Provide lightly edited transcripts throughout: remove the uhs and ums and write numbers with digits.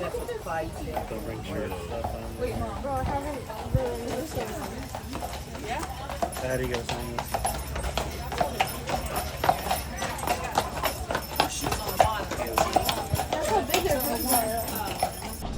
Don't bring short stuff on. Wait, Mom. Bro, I haven't really used it. Yeah? How do you go sign this? That's how big their books are.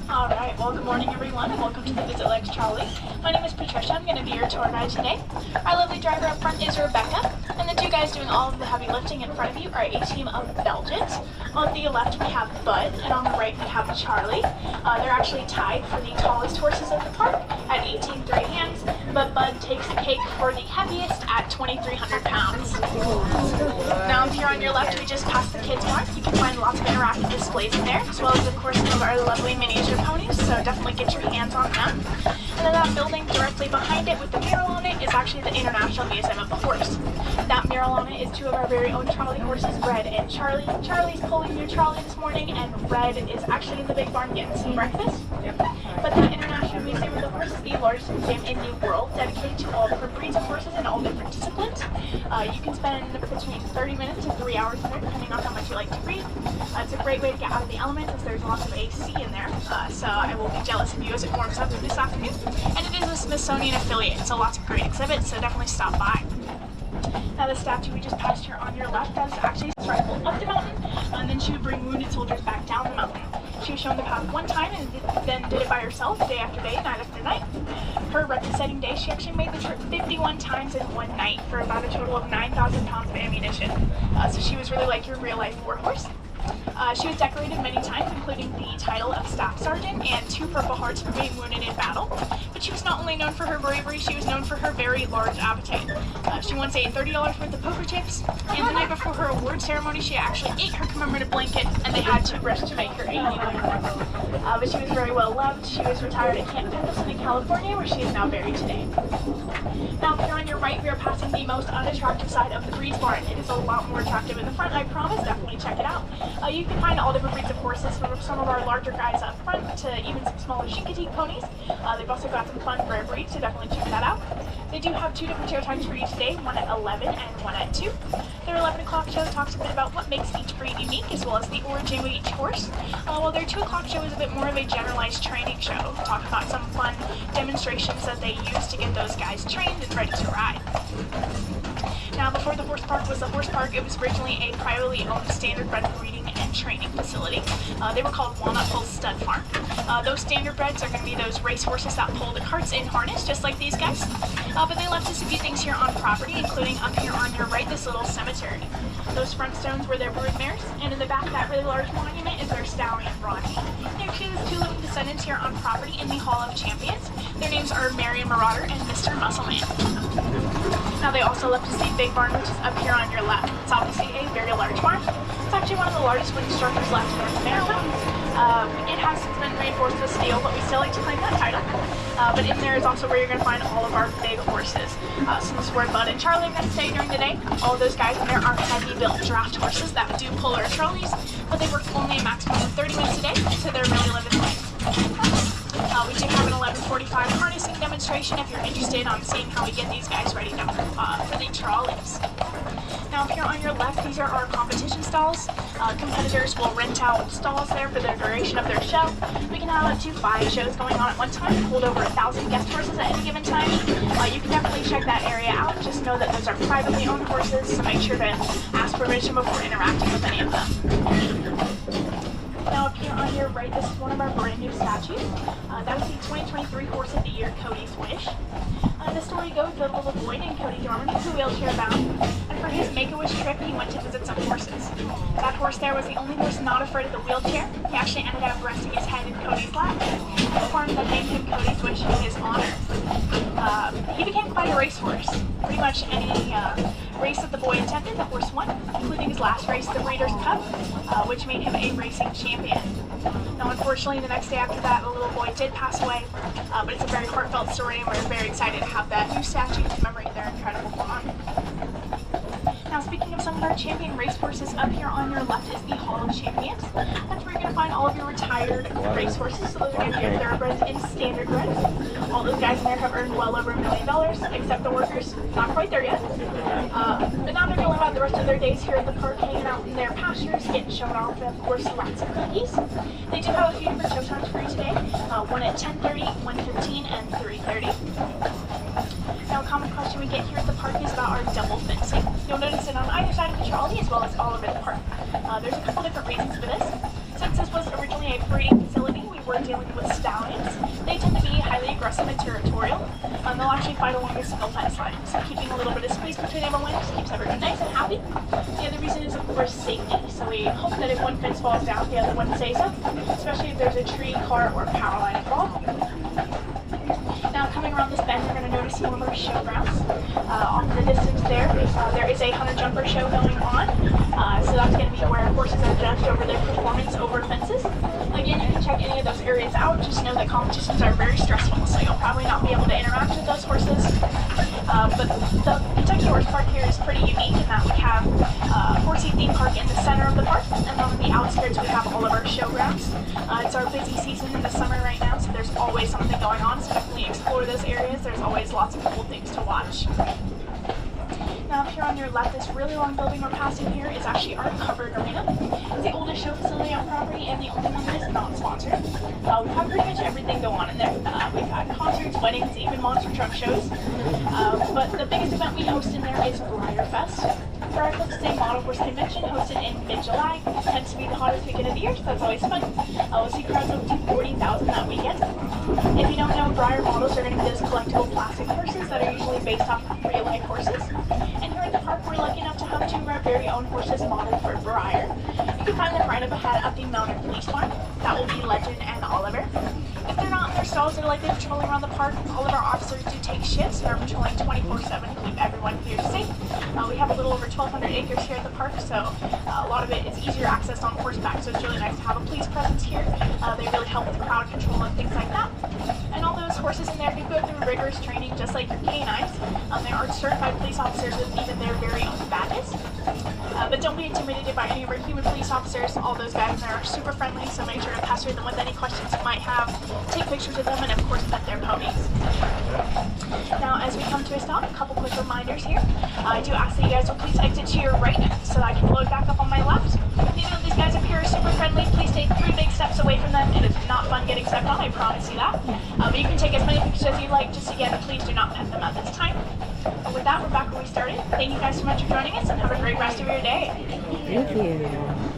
Alright, well good morning everyone and welcome to the Visit Legs Trolley. My name is Patricia, I'm going to be your tour guide today. Our lovely driver up front is Rebecca, and the two guys doing all of the heavy lifting in front of you are a team of Belgians. On the left we have Bud, and on the right we have Charlie. They're actually tied for the tallest horses of the park at 18.3 hands, but Bud takes the cake for the heaviest at 2,300 pounds. Now if you're on your left, we just passed the kids mark. You can find lots of interactive displays in there, as well as of course some of our lovely miniature ponies, so definitely get your hands on them. And then that building directly behind it with the mural on it is actually the International Museum of the Horse. That mural on it is two of our very own trolley horses, Red and Charlie. Charlie's pulling your trolley this morning, and Red is actually in the big barn getting some breakfast. But the International Museum of the Horse is the largest museum in the world, dedicated to all different breeds of horses in all different disciplines. You can spend between 30 minutes and 3 hours in there, depending on how much you like to read. It's a great way to get out of the elements, as there's lots of AC in there, so I will be jealous of you as it warms up this afternoon. And it is a Smithsonian affiliate, so lots of great exhibits, so definitely stop by. Now the statue we just passed here on your left, that's actually a rifle up the mountain, and then she would bring wounded soldiers back down the mountain. She was shown the path one time and then did it by herself, day after day, night after night. Her record-setting day, she actually made the trip 51 times in one night for about a total of 9,000 pounds of ammunition. So she was really like your real-life warhorse. She was decorated many times, including the title of Staff Sergeant and 2 Purple Hearts for being wounded in battle. But she was not only known for her bravery, she was known for her very large appetite. She once ate $30 worth of poker chips, and the night before her award ceremony, she actually ate her commemorative blanket, and they had to rush to make her 89. But she was very well loved. She was retired at Camp Pendleton in California, where she is now buried today. Now, if you're on your right, we are passing the most unattractive side of the breeds barn. It is a lot more attractive in the front, I promise. Definitely check it out. You can find all different breeds of horses, from some of our larger guys up front to even some smaller Chincoteague ponies. They've also got some fun rare breeds, so definitely check that out. They do have 2 different show times for you today, one at 11 and one at 2. Their 11 o'clock show talks a bit about what makes each breed unique, as well as the origin of each horse, while their 2 o'clock show is a bit more of a generalized training show, talking about some fun demonstrations that they use to get those guys trained and ready to ride. Now, before the horse park was a horse park, it was originally a privately owned standardbred breeding and training facility. They were called Walnut Hill Stud Farm. Those standardbreds are going to be those race horses that pull the carts in harness, just like these guys. But they left us a few things here on property, including up here on your right, this little cemetery. Those front stones were their brood mares, and in the back, that really large monument is their stallion, Ronnie. There she is, 2 living descendants here on property in the Hall of Champions. Their names are Marion Marauder and Mr. Muscleman. Now they also left us the big barn, which is up here on your left. It's obviously a very large barn. It's actually one of the largest wooden structures left in North America. It has since been reinforced with steel, but we still like to claim that title. But in there is also where you're going to find all of our big horses. So this is where Bud and Charlie are going to stay during the day. All of those guys in there are heavy-built draft horses that do pull our trolleys, but they work only a maximum of 30 minutes a day, so they're really living life. We do have an 11:45 harnessing demonstration if you're interested on seeing how we get these guys ready to, for the trolleys. Now, if you're on your left, these are our competition stalls. Competitors will rent out stalls there for the duration of their show. We can have up to 5 shows going on at one time, hold over 1,000 guest horses at any given time. You can definitely check that area out. Just know that those are privately owned horses, so make sure to ask permission before interacting with any of them. Now up here on your right, this is one of our brand new statues. That was the 2023 Horse of the Year, Cody's Wish. The story goes that a little boy named Cody Dorman was wheelchair bound, and for his Make-A-Wish trip, he went to visit some horses. That horse there was the only horse not afraid of the wheelchair. He actually ended up resting his head in Cody's lap. The farm that named him Cody's Wish in his honor. He became quite a racehorse. Pretty much any race that the boy attended, the horse won, including his last race, the Breeders' Cup, which made him a racing champion. Now, unfortunately, the next day after that, the little boy did pass away, but it's a very heartfelt story, and we're very excited to have that new statue commemorating their incredible bond. Now, speaking of some of our champion racehorses, up here on your left is the Hall of Champions. That's where you're going to to find all of your retired racehorses. So those are going to be your thoroughbreds and standard breds. All those guys in there have earned well over $1 million, except the workers, not quite there yet. But now they're going to live out the rest of their days here at the park, hanging out in their pastures, getting shown off, and of course, lots of cookies. They do have a few different show times for you today. One at 10:30, 1:15, and 3:30. Now, a common question we get here at the park is about our double fencing. You'll notice it on either side of the trolley as well as all over the park. There's a couple different reasons for this. Since this was originally a breeding facility, we were dealing with stallions. They tend to be highly aggressive and territorial. They'll actually fight along a single fence line, so keeping a little bit of space between everyone just keeps everyone nice and happy. The other reason is, of course, safety. So we hope that if one fence falls down, the other one stays up, especially if there's a tree, car, or power line involved. Now, coming around this bend, you're going to notice one of our showgrounds. Off in the distance there is a hunter jumper show going on. So that's going to be where horses are judged over their performance over fences. Again, you can check any of those areas out. Just know that competitions are very stressful, so you'll probably not be able to interact with those horses. But the Kentucky Horse Park here is pretty unique in that we have a horsey theme park in the center of the park, and then on the outskirts we have all of our showgrounds. It's our busy season in the summer right now, so there's always something going on, so definitely explore those areas. There's always lots of cool things to watch. Now, up here on your left, this really long building we're passing here is actually our covered arena. It's the oldest show facility on property and the only one that is not sponsored. We have pretty much everything go on in there. We've got concerts, weddings, even monster truck shows. But the biggest event we host in there is Briar Fest. Briar Fest is a model horse convention hosted in mid-July. It tends to be the hottest weekend of the year, so that's always fun. We'll see crowds up to 40,000 that weekend. If you don't know, Briar models are going to be those collectible plastic horses that are usually based off of real-life horses. And here at the park, we're lucky enough to have two of our very own horses modeled for Briar. You can find them right up ahead at the Mounted Police Farm. That will be Legend and Oliver. If they're not in their stalls, they're likely patrolling around the park. All of our officers do take shifts and are patrolling 24/7 to keep everyone here safe. We have a little over 1,200 acres here at the park, so a lot of it is easier accessed on horseback, so it's really nice to have a police presence here. They really help with crowd control and things like that. And all those horses in there do go through rigorous training just like your canines. They are certified police officers with even their very own badges. But don't be intimidated by any of our human police officers. All those guys there are super friendly, so make sure to pester them with any questions you might have, take pictures of them, and of course pet their ponies. Now, as we come to a stop, a couple quick reminders here. I do ask that you guys will please exit to your right so that I can load back up on my left. Even though these guys up here are super friendly, please take 3 big steps away from them. It is not fun getting stepped on, I promise you that. But you can take as many pictures as you like. Just again, please do not pet them at this time. And with that, we're back where we started. Thank you guys so much for joining us, and have a great rest of your day. Thank you.